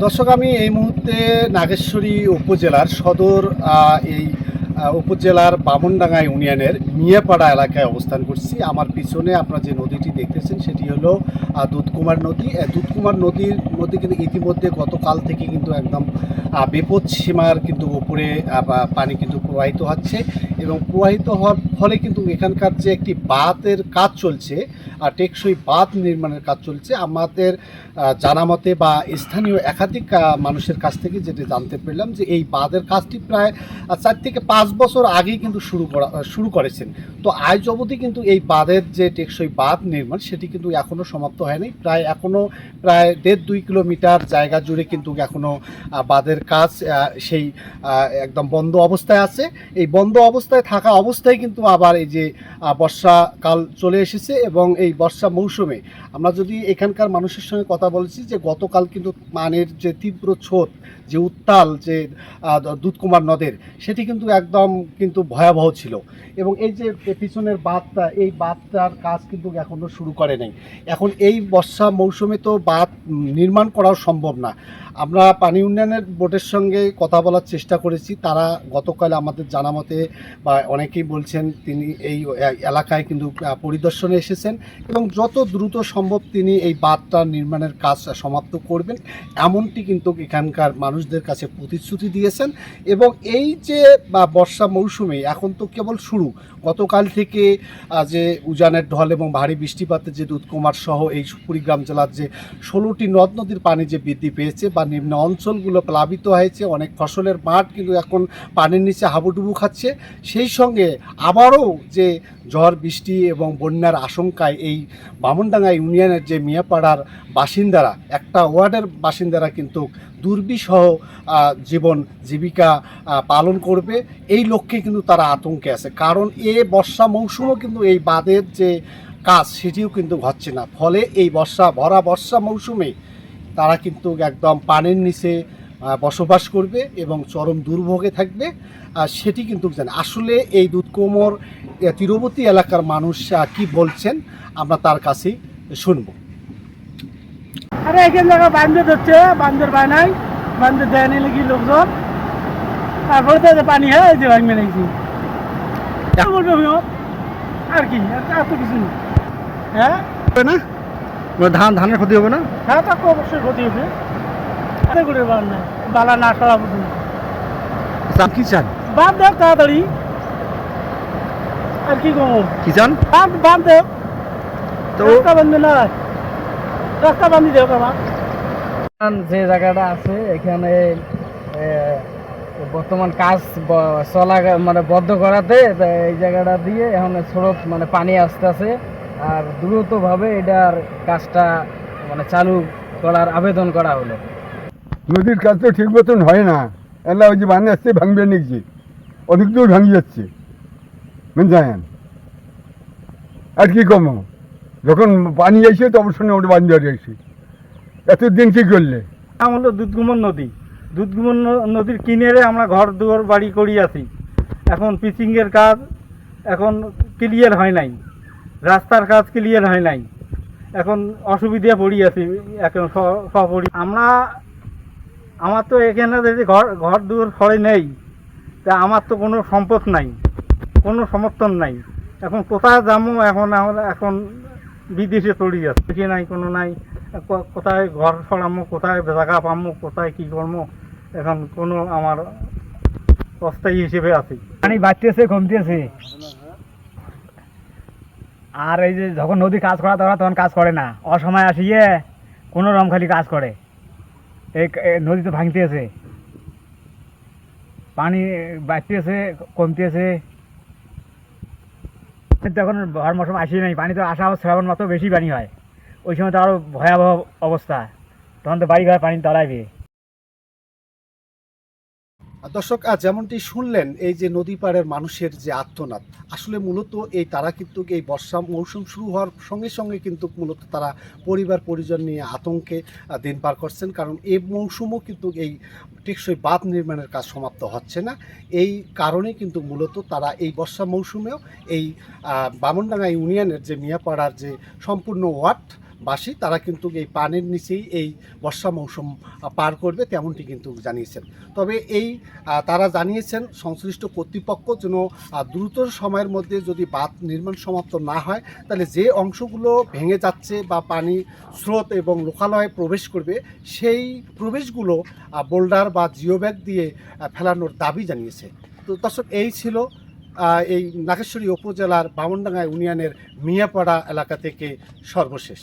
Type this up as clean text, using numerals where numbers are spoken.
দর্শক, আমি এই মুহূর্তে নাগেশ্বরী উপজেলার সদর এই উপজেলার বামনডাঙ্গা ইউনিয়নের মিয়াপাড়া এলাকায় অবস্থান করছি। আমার পিছনে আপনারা যে নদীটি দেখতেছেন সেটি হলো দুধকুমার নদী। দুধকুমার নদীর মধ্যে কিন্তু ইতিমধ্যে গতকাল থেকে কিন্তু একদম বিপদ সীমার কিন্তু উপরে পানি কিন্তু প্রবাহিত হচ্ছে এবং প্রবাহিত হওয়ার ফলে কিন্তু এখানকার যে একটি বাঁধের কাজ চলছে, টেকসই বাঁধ নির্মাণের কাজ চলছে। আমাদের জানা মতে বা স্থানীয় একাধিক মানুষের কাছ থেকে যেটা জানতে পারলাম যে এই বাঁধের কাজটি প্রায় 4 থেকে 5 বছর আগেই কিন্তু শুরু করেছেন। তো আজ অবধি কিন্তু এই বাঁধের যে টেকসই বাঁধ নির্মাণ সেটি কিন্তু এখনও সমাপ্ত হয়নি। এখনও প্রায় 1.5-2 কিলোমিটার জায়গা জুড়ে কিন্তু এখনও বাঁধের কাজ সেই একদম বন্ধ অবস্থায় আছে। এই বন্ধ অবস্থায় থাকা অবস্থায় কিন্তু আবার এই যে বর্ষাকাল চলে এসেছে এবং এই বর্ষা মৌসুমে আমরা যদি এখানকার মানুষের সঙ্গে কথা বলেছি যে গতকাল কিন্তু পানির যে তীব্র স্রোত, যে উত্তাল, যে দুধকুমার নদের, সেটি কিন্তু একদম কিন্তু ভয়াবহ ছিল এবং এই যে পিছনের বাঁধটা, এই বাঁধটার কাজ কিন্তু এখনও শুরু করে নাই। এখন এই বর্ষা মৌসুমে তো বাঁধ নির্মাণ করাও সম্ভব না। আমরা পানি উন্নয়নের বোর্ডের সঙ্গে কথা বলার চেষ্টা করেছি। তারা গতকাল আমাদের জানা মতে বা অনেকেই বলছেন তিনি এই এলাকায় কিন্তু পরিদর্শনে এসেছেন এবং যত দ্রুত সম্ভব তিনি এই বাঁধটা নির্মাণের কাজ সমাপ্ত করবেন, এমনটি কিন্তু এখানকার মানুষদের কাছে প্রতিশ্রুতি দিয়েছেন। এবং এই যে বর্ষা মৌসুমে এখন তো কেবল শুরু, গতকাল থেকে যে উজানের ঢল এবং ভারী বৃষ্টিপাতে যে দুধকুমার সহ এই কুড়িগ্রাম জেলার যে 16টি নদ নদীর পানি যে বৃদ্ধি পেয়েছে বা নিম্ন অঞ্চলগুলো প্লাবিত হয়েছে, অনেক ফসলের মাঠ কিন্তু এখন পানির নিচে হাবুডুবু খাচ্ছে। সেই সঙ্গে আবারও যে ঝড় বৃষ্টি এবং বন্যার আশঙ্কায় এই বামনডাঙ্গা ইউনিয়নের যে মিয়াপাড়ার বাসিন্দারা, একটা ওয়ার্ডের বাসিন্দারা কিন্তু দুর্বিষহ জীবন জীবিকা পালন করবে, এই লক্ষ্যে কিন্তু তারা আতঙ্কে আছে। কারণ বর্ষা মৌসুমও কিন্তু এই বাঁধের যে কাজ সেটিও কিন্তু হচ্ছে না। ফলে এই ভরা বর্ষা মৌসুমে তারা কিন্তু একদম পানির নিচে বসবাস করবে এবং চরম দুর্ভোগে থাকবে। সেটি কিন্তু জানে। আসলে এই দুধকুমার তীরবর্তী এলাকার মানুষ কি বলছেন আমরা তার কাছেই শুনবো। আরে এখানে জায়গা বান্ধে ধরছে, বান্ধের পায় নাই, বান্ধে দেয় নি নাকি লোকজন, তারপরে তো পানি হয় যে ভাঙবে নাকি বলবে আর কি, আর তো কিছু নেই। হ্যাঁ না, ধানের ক্ষতি হবে না? হ্যাঁ, তা অবশ্যই ক্ষতি হবে। করে বালা না সারা বুঝুন কি চান? বাদ দেখ তাড়াতাড়ি, আর কি কম কি চান? বাদ দেখ তো, রাস্তা বান্ধে না, রাস্তা বান্ধি দেখ আমার। যে জায়গাটা আছে এখানে বর্তমান কাজ চলা মানে বদ্ধ করাতে এই জায়গাটা দিয়ে এখন স্রোত মানে পানি আসতেছে, আর দ্রুতভাবে এটার কাজটা মানে চালু করার আবেদন করা হলো। নদীর কাজ তো ঠিক মতন হয় না, এলা ওই যে বানে আসছে ভাঙবে নিচ্ছি, অনেক দূর ভাঙি যাচ্ছে বুঝলেন। আর কি কম, যখন পানি আসে তো অবশ্যই ওটা বান্ধি আসি। এতদিন কি করলে? নাম হলো দুধকুমার নদী। দুধকুমার নদীর কিনারে আমরা ঘর দুয়ার বাড়ি করি আছি। এখন পিচিংয়ের কাজ এখন ক্লিয়ার হয় নাই, রাস্তার কাজ ক্লিয়ার হয় নাই, এখন অসুবিধা পড়ি আছি এখন সপরি আমরা। আমার তো এখানে যদি ঘর দুয়ার ফলে নেই, তা আমার তো কোনো সম্পদ নাই, কোনো সমর্থন নাই। এখন কোথায় যাবো, এখন বিদেশে চলে যাচ্ছে, কি নাই কোনো নাই, কোথায় ঘর সরামো, কোথায় জায়গা পামো, কোথায় কি করবো, এখন কোনো আমার অস্থায়ী হিসেবে আছি। পানি বাড়তেছে কমতেছে, আর এই যে যখন নদী কাজ করা দরকার তখন কাজ করে না, অসময় আসিয়ে কোনো রকম খালি কাজ করে। এই নদী তো ভাঙতেছে, পানি বাড়তেছে কমতেছে। তখন ভর মৌসুম আসি নাই, পানি তো আসা শ্রাবণ মাত্র বেশি পানি হয়, ওই সময় তো আরও ভয়াবহ অবস্থা, তখন তো বাড়ি ঘর পানি তলাইবে। দর্শক, যেমনটি শুনলেন, এই যে নদী পাড়ের মানুষের যে আর্তনাদ, আসলে মূলত তারা কিন্তু এই বর্ষা মৌসুম শুরু হওয়ার সঙ্গে সঙ্গে কিন্তু মূলত তারা পরিবার পরিজন নিয়ে আতঙ্কে দিন পার করছেন। কারণ এই মৌসুমও কিন্তু এই টেকসই বাঁধ নির্মাণের কাজ সমাপ্ত হচ্ছে না। এই কারণে কিন্তু মূলত তারা এই বর্ষা মৌসুমেও এই বামনডাঙ্গা ইউনিয়নের যে মিয়াপাড়ার যে সম্পূর্ণ ওয়ার্ড বাসী তারা কিন্তু এই পানির নিচেই এই বর্ষা মৌসুম পার করবে তেমনটি কিন্তু জানিয়েছেন। তবে এই তারা জানিয়েছেন সংশ্লিষ্ট কর্তৃপক্ষ যেন দ্রুত সময়ের মধ্যে যদি বাঁধ নির্মাণ সমাপ্ত না হয় তাহলে যে অংশগুলো ভেঙে যাচ্ছে বা পানি স্রোত এবং লোকালয়ে প্রবেশ করবে সেই প্রবেশগুলো বোল্ডার বা জিওব্যাগ দিয়ে ফেলানোর দাবি জানিয়েছে। তো দর্শক, এই ছিল এই নাগেশ্বরী উপজেলার বামনডাঙ্গা ইউনিয়নের মিয়াপাড়া এলাকা থেকে সর্বশেষ।